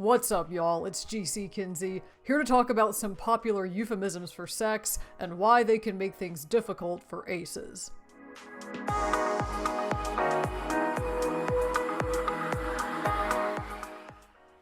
What's up, y'all? It's GC Kinsey, here to talk about some popular euphemisms for sex and why they can make things difficult for aces.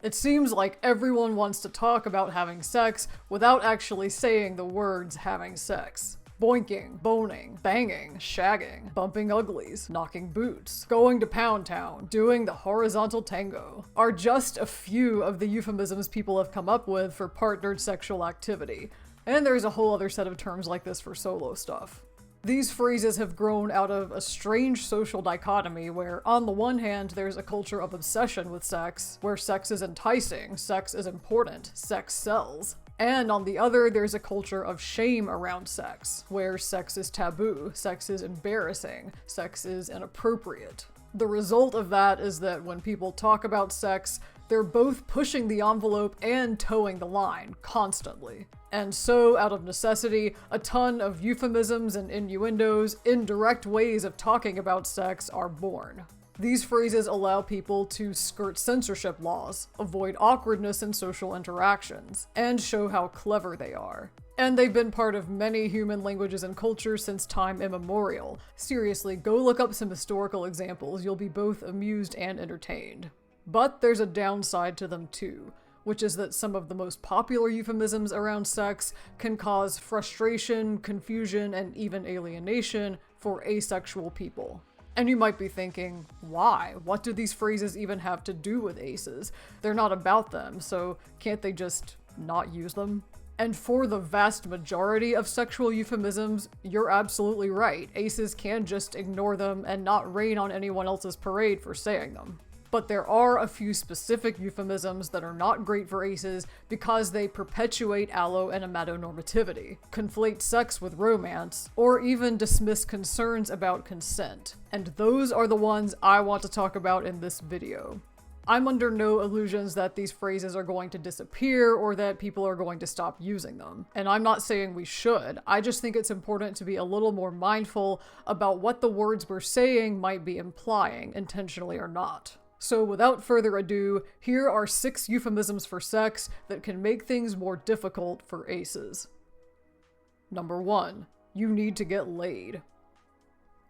It seems like everyone wants to talk about having sex without actually saying the words having sex. Boinking, boning, banging, shagging, bumping uglies, knocking boots, going to Pound Town, doing the horizontal tango are just a few of the euphemisms people have come up with for partnered sexual activity, and there's a whole other set of terms like this for solo stuff. These phrases have grown out of a strange social dichotomy where, on the one hand, there's a culture of obsession with sex, where sex is enticing, sex is important, sex sells. And on the other, there's a culture of shame around sex, where sex is taboo, sex is embarrassing, sex is inappropriate. The result of that is that when people talk about sex, they're both pushing the envelope and towing the line, constantly. And so, out of necessity, a ton of euphemisms and innuendos, indirect ways of talking about sex, are born. These phrases allow people to skirt censorship laws, avoid awkwardness in social interactions, and show how clever they are. And they've been part of many human languages and cultures since time immemorial. Seriously, go look up some historical examples, you'll be both amused and entertained. But there's a downside to them too, which is that some of the most popular euphemisms around sex can cause frustration, confusion, and even alienation for asexual people. And you might be thinking, why? What do these phrases even have to do with aces? They're not about them, so can't they just not use them? And for the vast majority of sexual euphemisms, you're absolutely right. Aces can just ignore them and not rain on anyone else's parade for saying them. But there are a few specific euphemisms that are not great for aces because they perpetuate allo and amatonormativity, conflate sex with romance, or even dismiss concerns about consent. And those are the ones I want to talk about in this video. I'm under no illusions that these phrases are going to disappear or that people are going to stop using them. And I'm not saying we should, I just think it's important to be a little more mindful about what the words we're saying might be implying, intentionally or not. So without further ado, here are 6 euphemisms for sex that can make things more difficult for aces. Number 1. You need to get laid.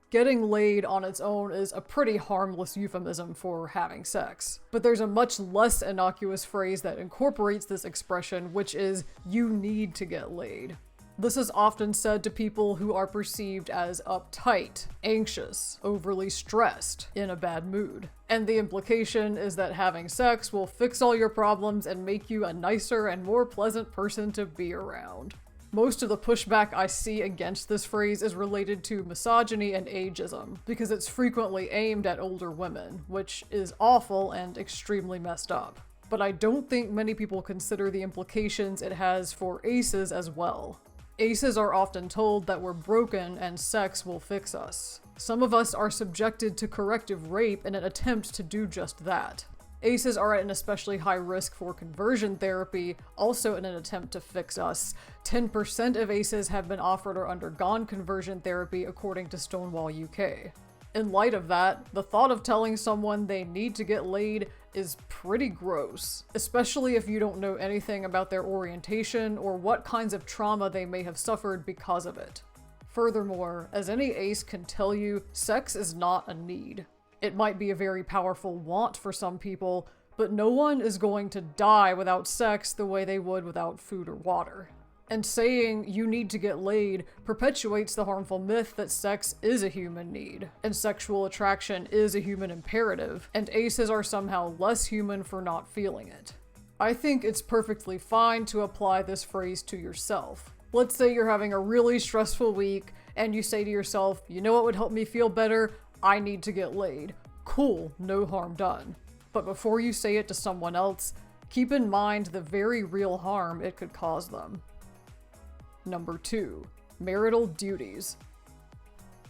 Getting laid on its own is a pretty harmless euphemism for having sex. But there's a much less innocuous phrase that incorporates this expression, which is you need to get laid. This is often said to people who are perceived as uptight, anxious, overly stressed, in a bad mood. And the implication is that having sex will fix all your problems and make you a nicer and more pleasant person to be around. Most of the pushback I see against this phrase is related to misogyny and ageism, because it's frequently aimed at older women, which is awful and extremely messed up. But I don't think many people consider the implications it has for aces as well. Aces are often told that we're broken and sex will fix us. Some of us are subjected to corrective rape in an attempt to do just that. Aces are at an especially high risk for conversion therapy, also in an attempt to fix us. 10% of aces have been offered or undergone conversion therapy according to Stonewall UK. In light of that, the thought of telling someone they need to get laid is pretty gross, especially if you don't know anything about their orientation or what kinds of trauma they may have suffered because of it. Furthermore, as any ace can tell you, sex is not a need. It might be a very powerful want for some people, but no one is going to die without sex the way they would without food or water. And saying you need to get laid perpetuates the harmful myth that sex is a human need, and sexual attraction is a human imperative, and aces are somehow less human for not feeling it. I think it's perfectly fine to apply this phrase to yourself. Let's say you're having a really stressful week, and you say to yourself, you know what would help me feel better? I need to get laid. Cool, no harm done. But before you say it to someone else, keep in mind the very real harm it could cause them. Number 2. Marital duties.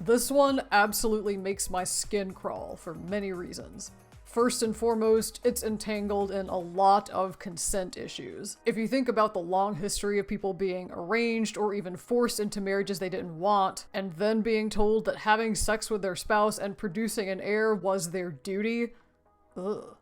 This one absolutely makes my skin crawl for many reasons. First and foremost, it's entangled in a lot of consent issues. If you think about the long history of people being arranged or even forced into marriages they didn't want, and then being told that having sex with their spouse and producing an heir was their duty, ugh.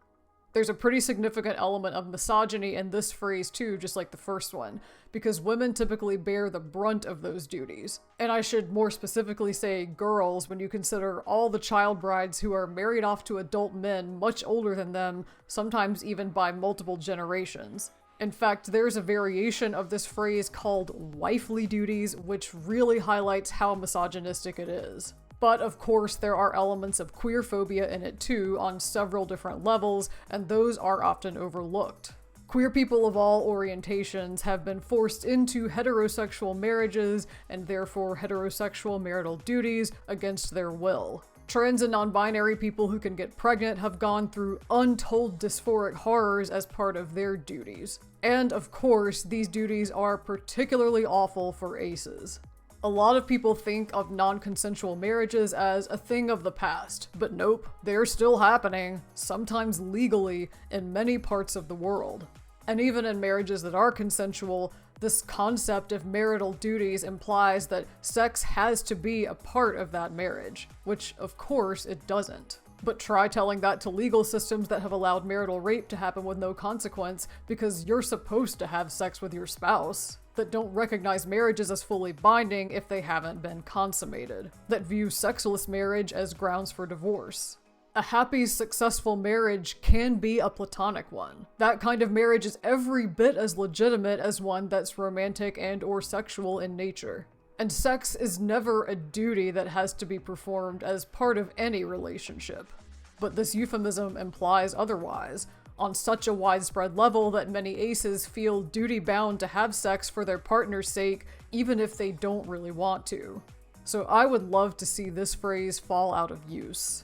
There's a pretty significant element of misogyny in this phrase too, just like the first one, because women typically bear the brunt of those duties. And I should more specifically say girls when you consider all the child brides who are married off to adult men much older than them, sometimes even by multiple generations. In fact, there's a variation of this phrase called wifely duties, which really highlights how misogynistic it is. But of course, there are elements of queerphobia in it too, on several different levels, and those are often overlooked. Queer people of all orientations have been forced into heterosexual marriages, and therefore heterosexual marital duties, against their will. Trans and non-binary people who can get pregnant have gone through untold dysphoric horrors as part of their duties. And of course, these duties are particularly awful for aces. A lot of people think of non-consensual marriages as a thing of the past, but nope, they're still happening, sometimes legally, in many parts of the world. And even in marriages that are consensual, this concept of marital duties implies that sex has to be a part of that marriage, which of course it doesn't. But try telling that to legal systems that have allowed marital rape to happen with no consequence because you're supposed to have sex with your spouse, that don't recognize marriages as fully binding if they haven't been consummated, that view sexless marriage as grounds for divorce. A happy, successful marriage can be a platonic one. That kind of marriage is every bit as legitimate as one that's romantic and/or sexual in nature. And sex is never a duty that has to be performed as part of any relationship. But this euphemism implies otherwise, on such a widespread level that many aces feel duty-bound to have sex for their partner's sake, even if they don't really want to. So I would love to see this phrase fall out of use.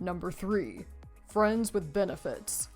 Number 3. Friends with benefits.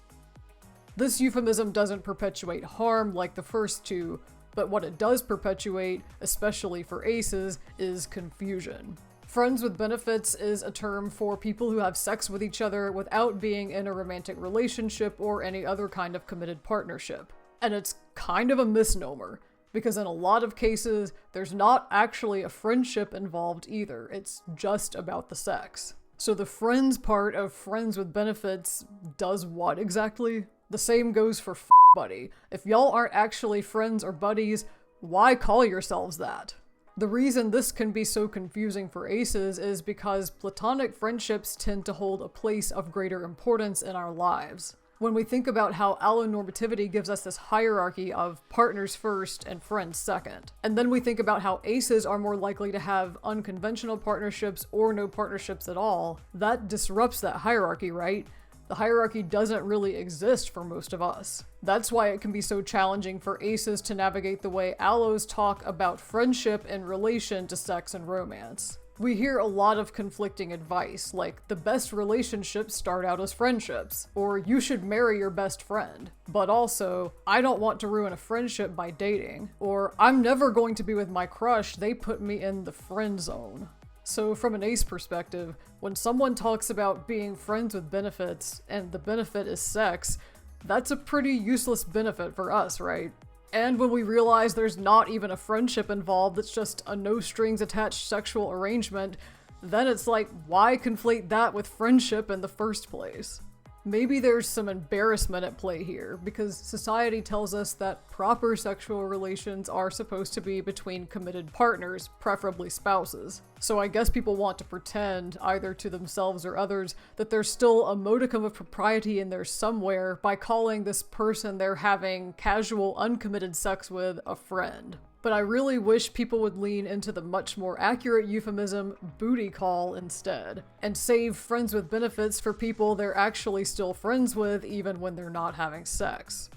This euphemism doesn't perpetuate harm like the first two, but what it does perpetuate, especially for aces, is confusion. Friends with benefits is a term for people who have sex with each other without being in a romantic relationship or any other kind of committed partnership. And it's kind of a misnomer, because in a lot of cases, there's not actually a friendship involved either, it's just about the sex. So the friends part of friends with benefits does what exactly? The same goes for buddy. If y'all aren't actually friends or buddies, why call yourselves that? The reason this can be so confusing for aces is because platonic friendships tend to hold a place of greater importance in our lives. When we think about how allonormativity gives us this hierarchy of partners first and friends second, and then we think about how aces are more likely to have unconventional partnerships or no partnerships at all, that disrupts that hierarchy, right? The hierarchy doesn't really exist for most of us. That's why it can be so challenging for aces to navigate the way allos talk about friendship in relation to sex and romance. We hear a lot of conflicting advice, like the best relationships start out as friendships, or you should marry your best friend, but also, I don't want to ruin a friendship by dating, or I'm never going to be with my crush, they put me in the friend zone. So from an ace perspective, when someone talks about being friends with benefits, and the benefit is sex, that's a pretty useless benefit for us, right? And when we realize there's not even a friendship involved, it's just a no-strings-attached sexual arrangement, then it's like, why conflate that with friendship in the first place? Maybe there's some embarrassment at play here, because society tells us that proper sexual relations are supposed to be between committed partners, preferably spouses. So I guess people want to pretend, either to themselves or others, that there's still a modicum of propriety in there somewhere by calling this person they're having casual, uncommitted sex with a friend. But I really wish people would lean into the much more accurate euphemism, booty call, instead, and save friends with benefits for people they're actually still friends with even when they're not having sex.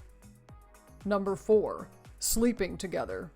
Number 4. Sleeping together.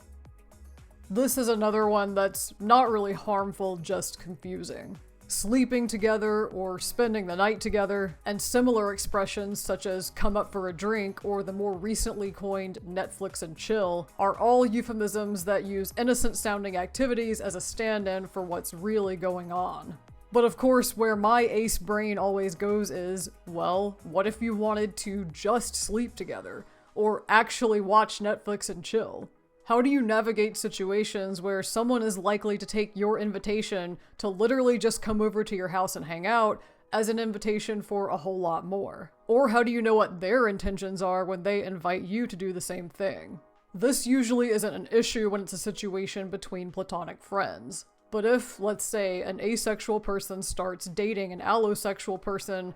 This is another one that's not really harmful, just confusing. Sleeping together or spending the night together, and similar expressions such as come up for a drink or the more recently coined Netflix and chill are all euphemisms that use innocent sounding activities as a stand-in for what's really going on. But of course, where my ace brain always goes is, well, what if you wanted to just sleep together? Or actually watch Netflix and chill? How do you navigate situations where someone is likely to take your invitation to literally just come over to your house and hang out, as an invitation for a whole lot more? Or how do you know what their intentions are when they invite you to do the same thing? This usually isn't an issue when it's a situation between platonic friends. But if, let's say, an asexual person starts dating an allosexual person,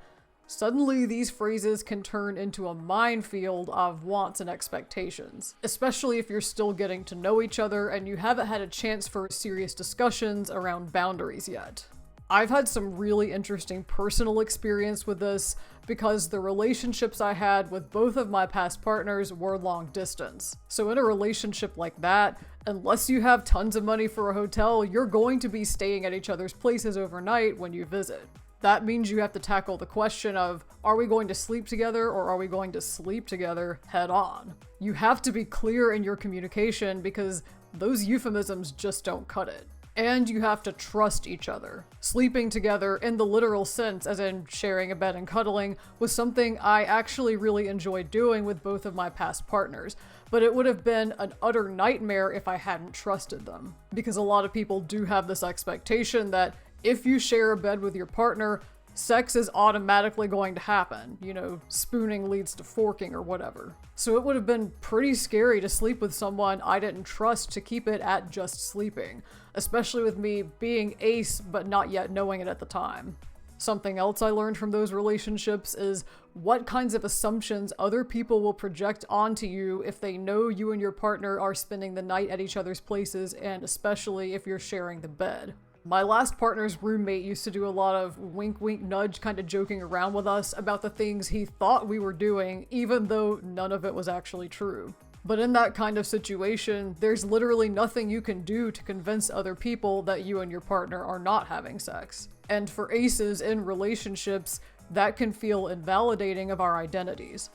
suddenly these phrases can turn into a minefield of wants and expectations, especially if you're still getting to know each other and you haven't had a chance for serious discussions around boundaries yet. I've had some really interesting personal experience with this because the relationships I had with both of my past partners were long distance. So in a relationship like that, unless you have tons of money for a hotel, you're going to be staying at each other's places overnight when you visit. That means you have to tackle the question of, are we going to sleep together or are we going to sleep together head on? You have to be clear in your communication because those euphemisms just don't cut it. And you have to trust each other. Sleeping together, in the literal sense, as in sharing a bed and cuddling, was something I actually really enjoyed doing with both of my past partners. But it would have been an utter nightmare if I hadn't trusted them. Because a lot of people do have this expectation that if you share a bed with your partner, sex is automatically going to happen. You know, spooning leads to forking or whatever. So it would have been pretty scary to sleep with someone I didn't trust to keep it at just sleeping, especially with me being ace but not yet knowing it at the time. Something else I learned from those relationships is what kinds of assumptions other people will project onto you if they know you and your partner are spending the night at each other's places, and especially if you're sharing the bed. My last partner's roommate used to do a lot of wink wink nudge kind of joking around with us about the things he thought we were doing, even though none of it was actually true. But in that kind of situation, there's literally nothing you can do to convince other people that you and your partner are not having sex. And for aces in relationships, that can feel invalidating of our identities.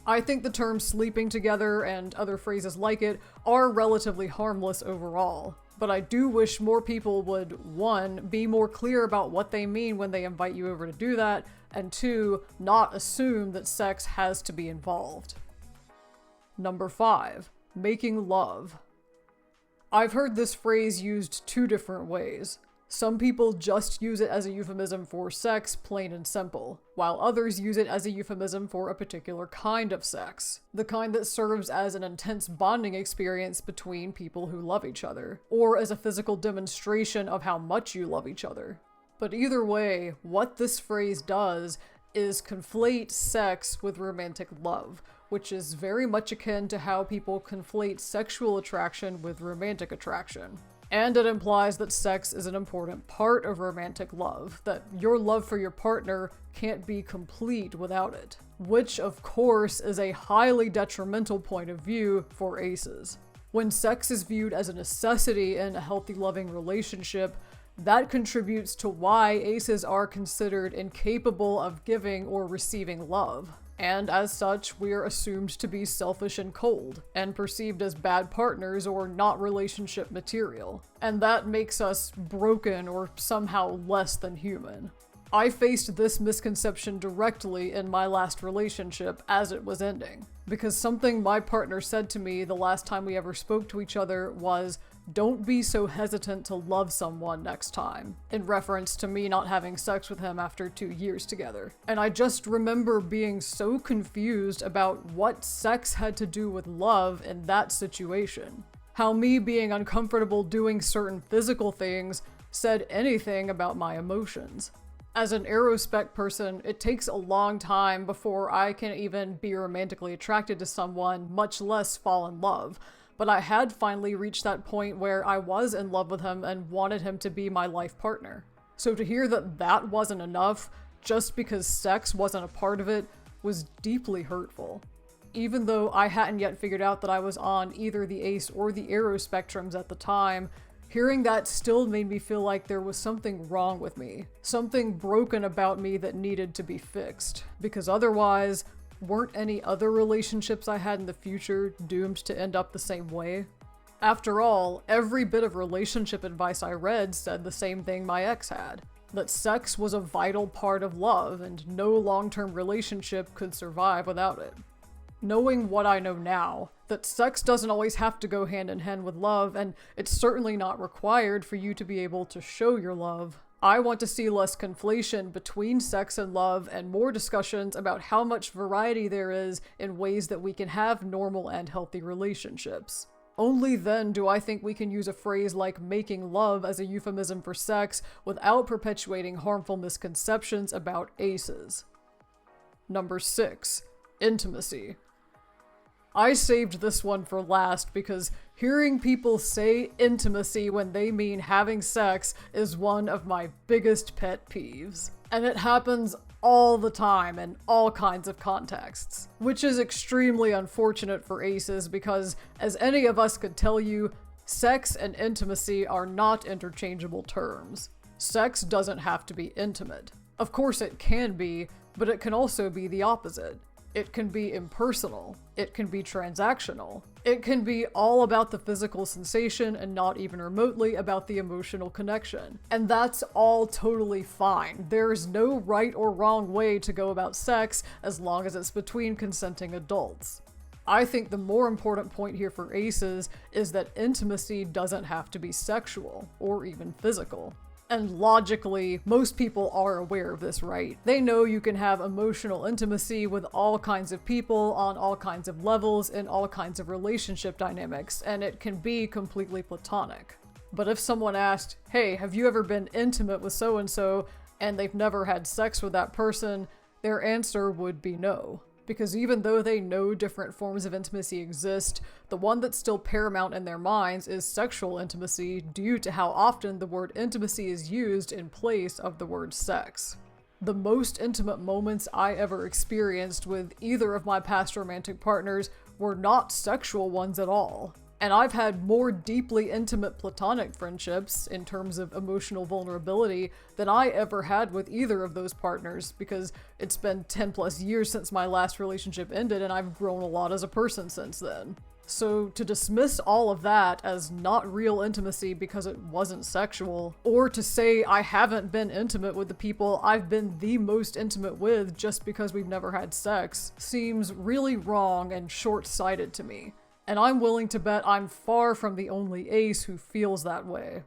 I think the term sleeping together and other phrases like it are relatively harmless overall. But I do wish more people would, 1, be more clear about what they mean when they invite you over to do that, and 2, not assume that sex has to be involved. Number 5, making love. I've heard this phrase used 2 different ways. Some people just use it as a euphemism for sex, plain and simple, while others use it as a euphemism for a particular kind of sex. The kind that serves as an intense bonding experience between people who love each other, or as a physical demonstration of how much you love each other. But either way, what this phrase does is conflate sex with romantic love, which is very much akin to how people conflate sexual attraction with romantic attraction. And it implies that sex is an important part of romantic love, that your love for your partner can't be complete without it. Which, of course, is a highly detrimental point of view for aces. When sex is viewed as a necessity in a healthy, loving relationship, that contributes to why aces are considered incapable of giving or receiving love. And as such, we are assumed to be selfish and cold, and perceived as bad partners or not relationship material. And that makes us broken or somehow less than human. I faced this misconception directly in my last relationship as it was ending, because something my partner said to me the last time we ever spoke to each other was, "Don't be so hesitant to love someone next time," in reference to me not having sex with him after 2 years together. And I just remember being so confused about what sex had to do with love in that situation. How me being uncomfortable doing certain physical things said anything about my emotions. As an aerospec person, it takes a long time before I can even be romantically attracted to someone, much less fall in love. But I had finally reached that point where I was in love with him and wanted him to be my life partner. So to hear that that wasn't enough, just because sex wasn't a part of it, was deeply hurtful. Even though I hadn't yet figured out that I was on either the ace or the aero spectrums at the time, hearing that still made me feel like there was something wrong with me, something broken about me that needed to be fixed, because otherwise, weren't any other relationships I had in the future doomed to end up the same way? After all, every bit of relationship advice I read said the same thing my ex had, that sex was a vital part of love and no long-term relationship could survive without it. Knowing what I know now, that sex doesn't always have to go hand in hand with love, and it's certainly not required for you to be able to show your love, I want to see less conflation between sex and love and more discussions about how much variety there is in ways that we can have normal and healthy relationships. Only then do I think we can use a phrase like making love as a euphemism for sex without perpetuating harmful misconceptions about aces. Number 6. Intimacy. I saved this one for last because hearing people say intimacy when they mean having sex is one of my biggest pet peeves. And it happens all the time in all kinds of contexts, which is extremely unfortunate for aces because, as any of us could tell you, sex and intimacy are not interchangeable terms. Sex doesn't have to be intimate. Of course it can be, but it can also be the opposite. It can be impersonal. It can be transactional. It can be all about the physical sensation and not even remotely about the emotional connection. And that's all totally fine. There's no right or wrong way to go about sex as long as it's between consenting adults. I think the more important point here for aces is that intimacy doesn't have to be sexual or even physical. And logically, most people are aware of this, right? They know you can have emotional intimacy with all kinds of people on all kinds of levels in all kinds of relationship dynamics, and it can be completely platonic. But if someone asked, hey, have you ever been intimate with so-and-so, and they've never had sex with that person, their answer would be no. Because even though they know different forms of intimacy exist, the one that's still paramount in their minds is sexual intimacy due to how often the word intimacy is used in place of the word sex. The most intimate moments I ever experienced with either of my past romantic partners were not sexual ones at all. And I've had more deeply intimate platonic friendships in terms of emotional vulnerability than I ever had with either of those partners because it's been 10 plus years since my last relationship ended and I've grown a lot as a person since then. So to dismiss all of that as not real intimacy because it wasn't sexual, or to say I haven't been intimate with the people I've been the most intimate with just because we've never had sex, seems really wrong and short-sighted to me. And I'm willing to bet I'm far from the only ace who feels that way.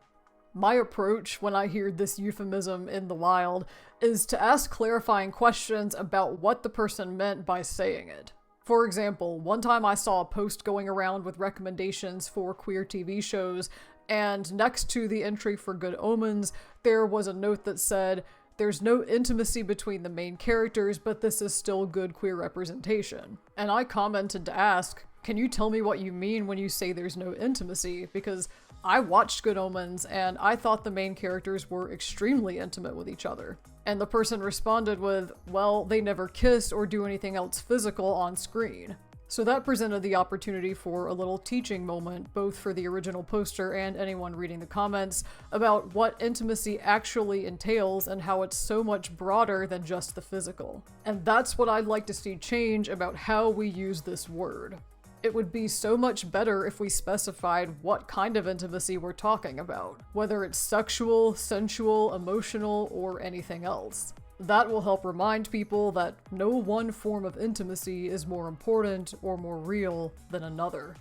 My approach when I hear this euphemism in the wild is to ask clarifying questions about what the person meant by saying it. For example, one time I saw a post going around with recommendations for queer TV shows, and next to the entry for Good Omens, there was a note that said, "There's no intimacy between the main characters, but this is still good queer representation." And I commented to ask, can you tell me what you mean when you say there's no intimacy? Because I watched Good Omens and I thought the main characters were extremely intimate with each other. And the person responded with, well, they never kiss or do anything else physical on screen. So that presented the opportunity for a little teaching moment, both for the original poster and anyone reading the comments, about what intimacy actually entails and how it's so much broader than just the physical. And that's what I'd like to see change about how we use this word. It would be so much better if we specified what kind of intimacy we're talking about, whether it's sexual, sensual, emotional, or anything else. That will help remind people that no one form of intimacy is more important or more real than another.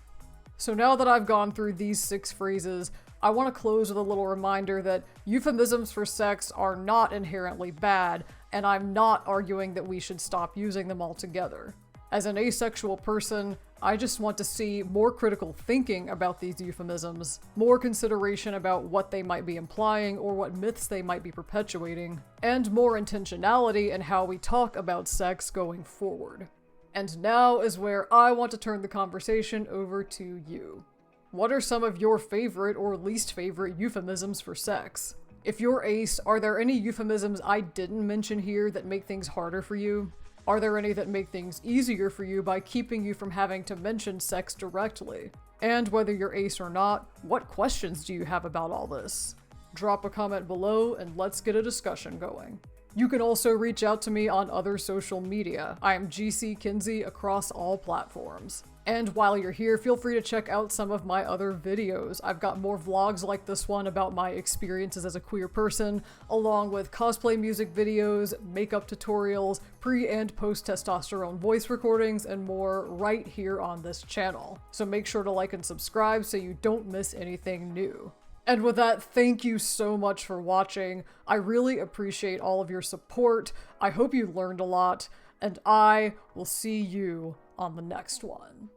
So now that I've gone through these 6 phrases, I want to close with a little reminder that euphemisms for sex are not inherently bad, and I'm not arguing that we should stop using them altogether. As an asexual person, I just want to see more critical thinking about these euphemisms, more consideration about what they might be implying or what myths they might be perpetuating, and more intentionality in how we talk about sex going forward. And now is where I want to turn the conversation over to you. What are some of your favorite or least favorite euphemisms for sex? If you're ace, are there any euphemisms I didn't mention here that make things harder for you? Are there any that make things easier for you by keeping you from having to mention sex directly? And whether you're ace or not, what questions do you have about all this? Drop a comment below and let's get a discussion going. You can also reach out to me on other social media. I am GC Kinsey across all platforms. And while you're here, feel free to check out some of my other videos. I've got more vlogs like this one about my experiences as a queer person, along with cosplay music videos, makeup tutorials, pre- and post-testosterone voice recordings, and more right here on this channel. So make sure to like and subscribe so you don't miss anything new. And with that, thank you so much for watching. I really appreciate all of your support. I hope you learned a lot, and I will see you on the next one.